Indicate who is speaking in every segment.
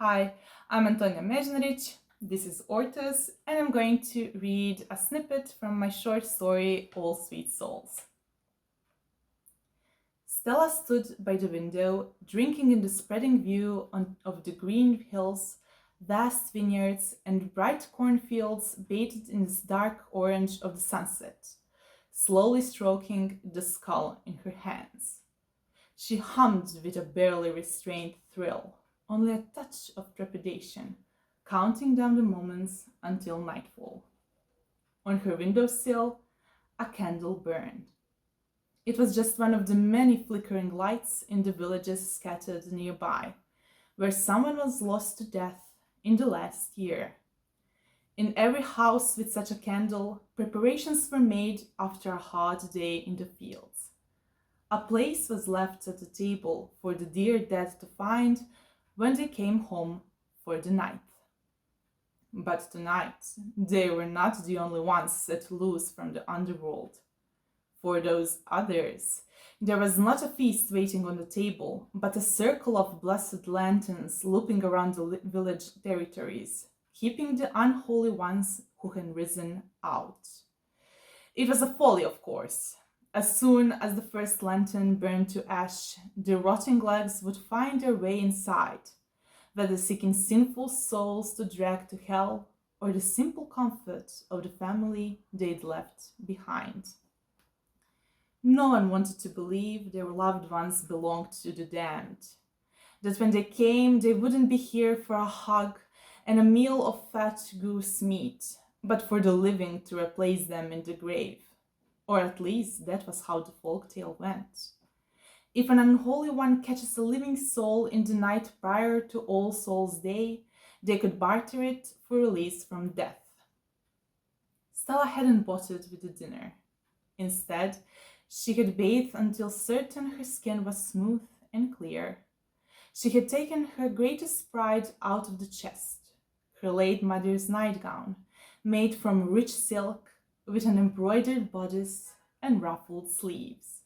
Speaker 1: Hi, I'm Antonija Mežnarić, this is Ortus, and I'm going to read a snippet from my short story, All Sweet Souls. Stella stood by the window, drinking in the spreading view of the green hills, vast vineyards, and bright cornfields bathed in the dark orange of the sunset, slowly stroking the skull in her hands. She hummed with a barely restrained thrill, only a touch of trepidation, counting down the moments until nightfall. On her windowsill, a candle burned. It was just one of the many flickering lights in the villages scattered nearby, where someone was lost to death in the last year. In every house with such a candle, preparations were made after a hard day in the fields. A place was left at the table for the dear dead to find when they came home for the night. But tonight, they were not the only ones set loose from the underworld. For those others, there was not a feast waiting on the table, but a circle of blessed lanterns looping around the village territories, keeping the unholy ones who had risen out. It was a folly, of course. As soon as the first lantern burned to ash, the rotting legs would find their way inside, whether seeking sinful souls to drag to hell or the simple comfort of the family they'd left behind. No one wanted to believe their loved ones belonged to the damned, that when they came they wouldn't be here for a hug and a meal of fat goose meat, but for the living to replace them in the grave. Or at least that was how the folktale went. If an unholy one catches a living soul in the night prior to All Souls' Day, they could barter it for release from death. Stella hadn't bothered with the dinner. Instead, she had bathed until certain her skin was smooth and clear. She had taken her greatest pride out of the chest, her late mother's nightgown, made from rich silk, with an embroidered bodice and ruffled sleeves.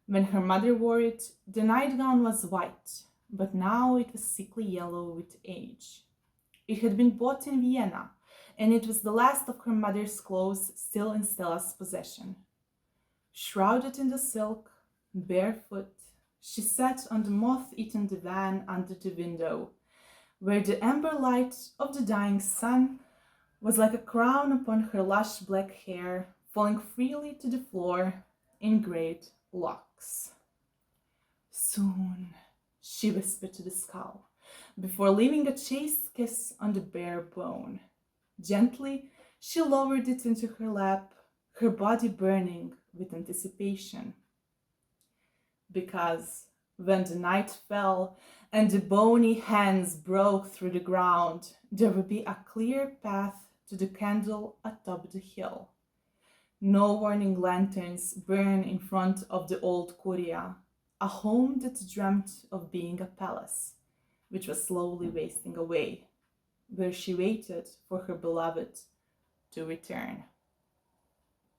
Speaker 1: When her mother wore it, the nightgown was white, but now it was sickly yellow with age. It had been bought in Vienna, and it was the last of her mother's clothes still in Stella's possession. Shrouded in the silk, barefoot, she sat on the moth-eaten divan under the window, where the amber light of the dying sun was like a crown upon her lush black hair, falling freely to the floor in great locks. Soon, she whispered to the skull, before leaving a chaste kiss on the bare bone. Gently, she lowered it into her lap, her body burning with anticipation. Because when the night fell and the bony hands broke through the ground, there would be a clear path to the candle atop the hill. No warning lanterns burn in front of the old Kuria, a home that dreamt of being a palace, which was slowly wasting away, where she waited for her beloved to return.